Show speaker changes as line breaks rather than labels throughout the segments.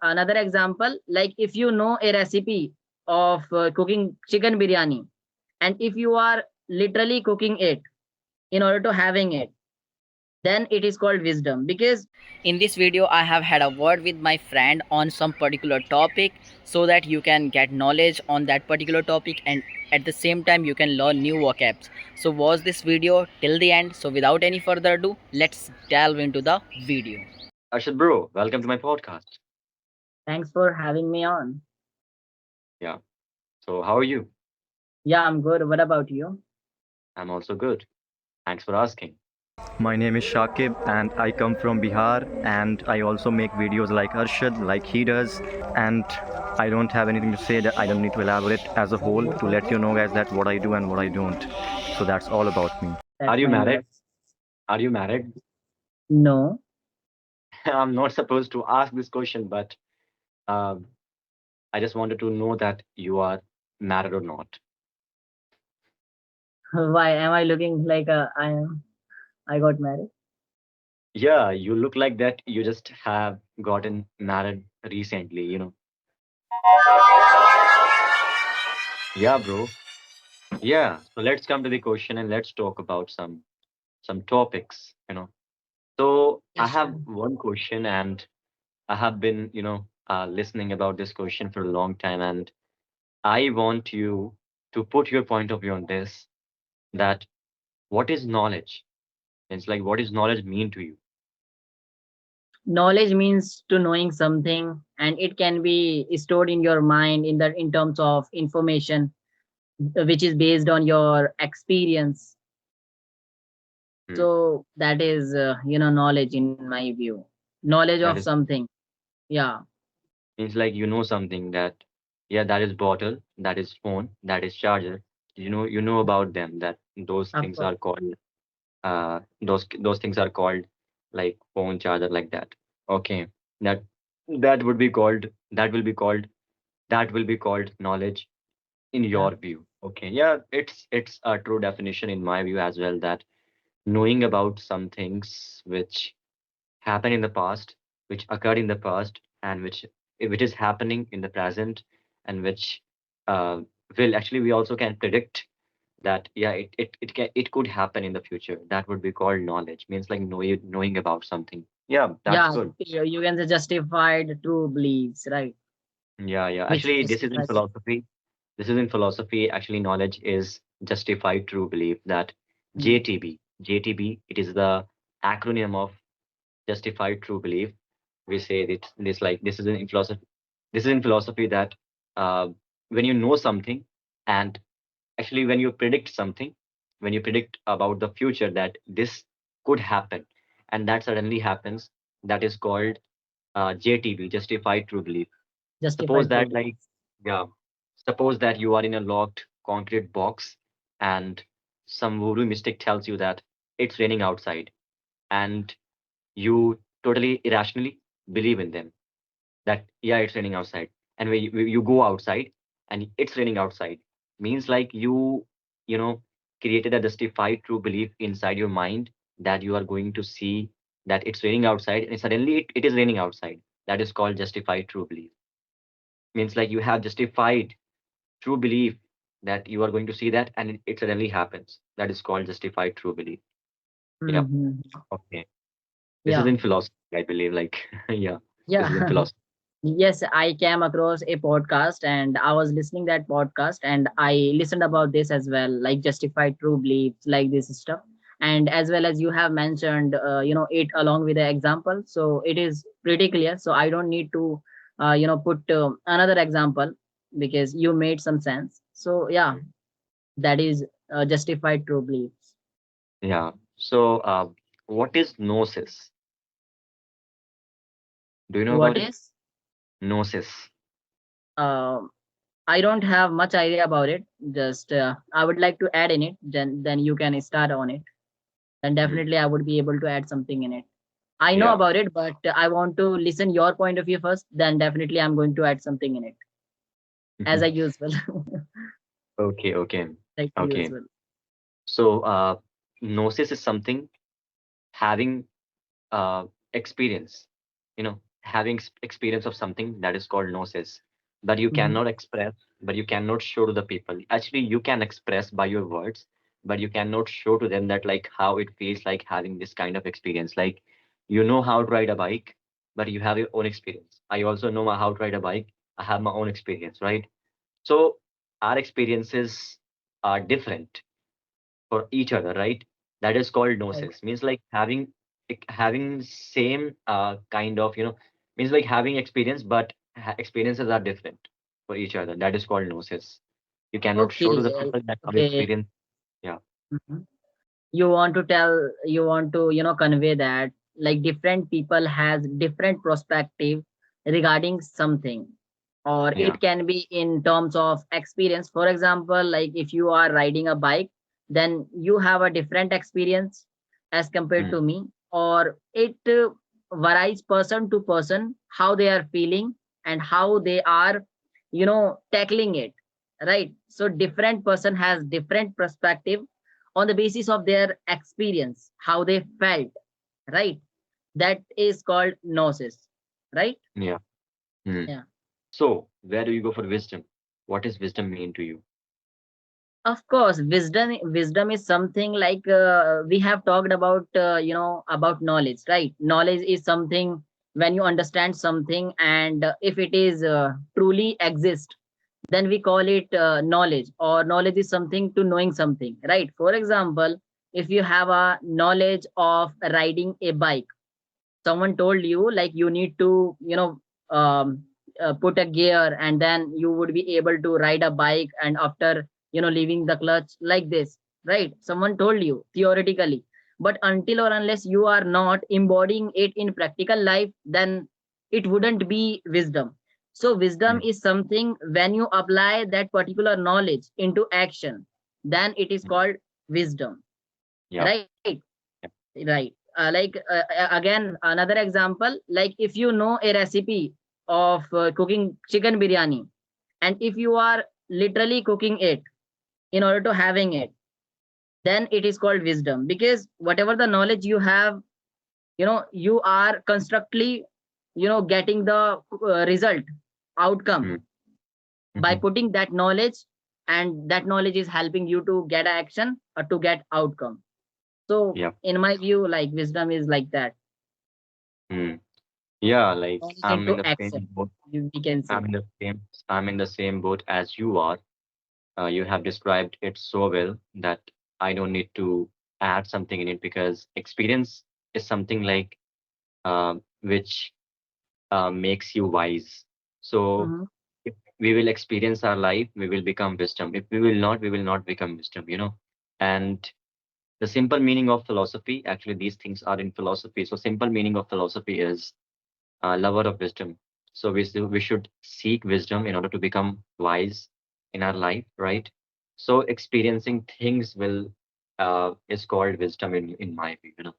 Another example, like if you know a recipe of cooking chicken biryani, and if you are literally cooking it in order to having it, then it is called wisdom. Because in this video I have had a word with my friend on some particular topic, so that you can get knowledge on that particular topic, and at the same time you can learn new vocabs. So watch this video till the end. So without any further ado, let's delve into the video.
Arshad bro, welcome to my podcast.
Thanks for having me on.
Yeah. So how are you?
Yeah, I'm good. What about you?
I'm also good. Thanks for asking.
My name is Sakib and I come from Bihar and I also make videos like Arshad, like he does. And I don't have anything to say that I don't need to elaborate as a whole to let you know guys that what I do and what I don't. So that's all about me.
Are
That's
you
my
married?
words.
Are you married?
No.
I'm not supposed to ask this question, but um, I just wanted to know that you are married or not.
Why am I looking like I got married?
Yeah, you look like that. You just have gotten married recently. Yeah, bro. Yeah. So let's come to the question and let's talk about some topics. So I
Yes,
have
sure.
one question and I have been listening about this question for a long time, and I want you to put your point of view on this. That what is knowledge? It's like what is knowledge mean to you?
Knowledge means to knowing something, and it can be stored in your mind in terms of information, which is based on your experience.
Hmm.
So that is knowledge in my view. Knowledge of
That is
something. Yeah.
means like you know something that yeah, that is bottle, that is phone, that is charger. You know about them that those
Of
things
course.
are called those things are called like phone charger like that. Okay. That that would be called that will be called that will be called knowledge in
Yeah.
your view. Okay, yeah, it's a true definition in my view as well, that knowing about some things which happened in the past, which occurred in the past, and which is happening in the present, and which uh, will actually we also can predict that yeah, it could happen in the future. That would be called knowledge. Means like knowing about something. Yeah, that's
Yeah.
good.
You can say justified true beliefs, right?
Yeah, yeah.
Which
Actually, this is in
justifies.
philosophy. This is in philosophy. Actually, knowledge is justified true belief. That
Hmm.
JTB, it is the acronym of justified true belief. We say that this is in philosophy that uh, when you know something, and actually when you predict something, when you predict about the future that this could happen, and that suddenly happens, that is called JTB, justified true belief. Suppose
Justified true
that,
beliefs.
like, yeah, suppose that you are in a locked concrete box and some voodoo mystic tells you that it's raining outside, and you totally irrationally believe in them that, yeah, it's raining outside. And when you go outside and it's raining outside, means like you created a justified true belief inside your mind that you are going to see that it's raining outside and suddenly it is raining outside. That is called justified true belief. Means like you have justified true belief that you are going to see that and it suddenly happens. That is called justified true belief. Yep.
Hmm.
Okay. This is
Yeah.
in philosophy, I believe. Like, yeah, this is in
Yeah.
philosophy.
Yes, I came across a podcast and I was listening that podcast and I listened about this as well, like justified true beliefs, like this stuff. And as well as you have mentioned, it along with the example. So it is pretty clear. So I don't need to, put another example because you made some sense. So yeah,
Mhm.
that is justified true beliefs.
Yeah. So, what is knowsis? Do you know
What
about it?
is?
Gnosis.
Um I don't have much idea about it. Just I would like to add in it. Then you can start on it. Then
Mhm.
definitely I would be able to add something in it. I know
Yeah.
about it, but I want to listen your point of view first. Then definitely I'm going to add something in it, as I usual,
Okay, okay,
like
okay.
usual.
So, gnosis is something having experience, you know, having experience of something that is called gnosis, that you
Mhm.
cannot express, but you cannot show to the people. Actually, you can express by your words, but you cannot show to them that like how it feels like having this kind of experience. Like you know how to ride a bike, but you have your own experience. I also know how to ride a bike. I have my own experience, right? So our experiences are different for each other, right? That is called
Right.
gnosis. Means like having same kind of means like having experience, but experiences are different for each other. That is called gnosis. You cannot show to
Okay.
the people that our
Okay.
experience. Yeah,
Mhm. You want to tell, you want to convey that like different people has different perspective regarding something, or
yeah,
it can be in terms of experience. For example, like if you are riding a bike, then you have a different experience as compared
mm,
to me, or it varies person to person how they are feeling and how they are tackling it, right? So different person has different perspective on the basis of their experience, how they felt, right? That is called gnosis, right?
yeah. Mm.
Yeah.
So where do you go for wisdom? What does wisdom mean to you?
Of course, wisdom is something like we have talked about, about knowledge, right? Knowledge is something when you understand something, and if it is truly exist, then we call it knowledge. Or knowledge is something to knowing something, right? For example, if you have a knowledge of riding a bike, someone told you like you need to um, put a gear, and then you would be able to ride a bike, and after leaving the clutch like this, right? Someone told you theoretically, but until or unless you are not embodying it in practical life, then it wouldn't be wisdom. So wisdom
Mm,
is something when you apply that particular knowledge into action, then it is
mm,
called wisdom,
yeah,
right?
yeah,
Right. Again, another example, like if you know a recipe of cooking chicken biryani, and if you are literally cooking it in order to having it, then it is called wisdom, because whatever the knowledge you have, you are constructively getting the result, outcome,
mm,
by
mhm,
putting that knowledge, and that knowledge is helping you to get action or to get outcome. So
yeah.
in my view, like wisdom is like that,
Mm. Yeah, like
turning
I'm in
into
the
action,
same boat.
we can
I'm
say.
in the same. I'm in the same boat as you are. You have described it so well that I don't need to add something in it because experience is something like which makes you wise. So
Mhm.
if we will experience our life, we will become wisdom. If we will not, we will not become wisdom. And the simple meaning of philosophy, actually, these things are in philosophy. So simple meaning of philosophy is lover of wisdom. So we should seek wisdom in order to become wise in our life, right? So experiencing things will is called wisdom in my view.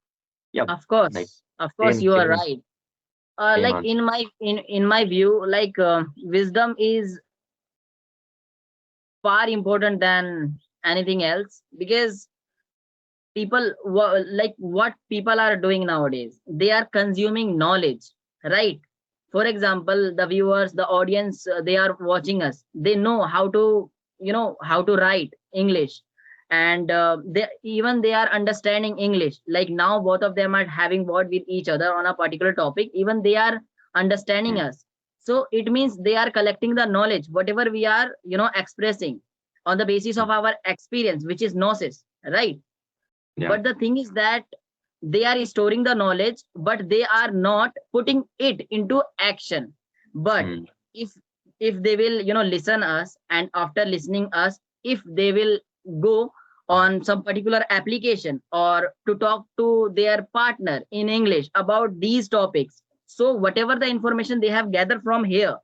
Yeah, like
Of course,
same
you are
same
right.
same
Like
answer.
in my view, like wisdom is far important than anything else, because like what people are doing nowadays, they are consuming knowledge, right? For example, the viewers, the audience, they are watching us, they know how to how to write english, and they are understanding english. Like now both of them are having word with each other on a particular topic, even they are understanding
Mm,
us. So it means they are collecting the knowledge whatever we are expressing on the basis
mm,
of our experience, which is gnosis, right?
yeah.
But the thing is that they are storing the knowledge, but they are not putting it into action. But
Mm,
if they will listen us, and after listening us, if they will go on some particular application, or to talk to their partner in english about these topics, so whatever the information they have gathered from here,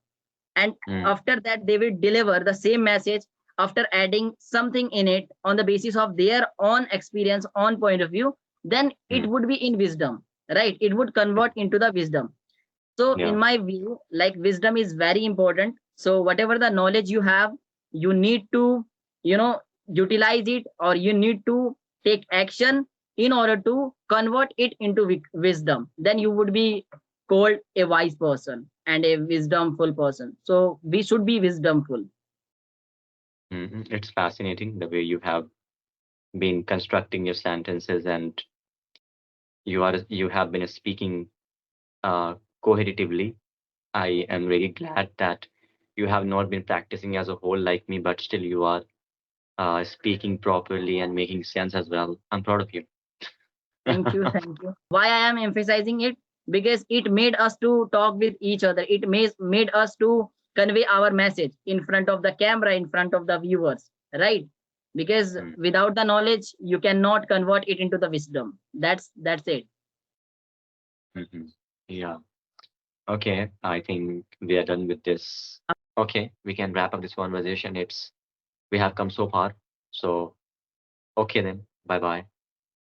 and
mm,
after that they will deliver the same message after adding something in it on the basis of their own experience, on point of view, then it
mm,
would be in wisdom, right? It would convert into the wisdom. So in
yeah.
my view, like wisdom is very important. So whatever the knowledge you have, you need to you know utilize it, or you need to take action in order to convert it into wisdom, then you would be called a wise person and a wisdomful person. So we should be wisdomful.
It's fascinating the way you have been constructing your sentences, and you have been speaking cohesitively. I am really glad that you have not been practicing as a whole like me, but still you are speaking properly and making sense as well. I'm proud of you.
Thank you, thank you. Why I am emphasizing it? Because it made us to talk with each other. It made us to convey our message in front of the camera, in front of the viewers, right? Because
Mm.
without the knowledge, you cannot convert it into the wisdom. That's it.
Mhm. Yeah. Okay. I think we are done with this. Okay. We can wrap up this conversation. We have come so far. So, okay then. Bye bye.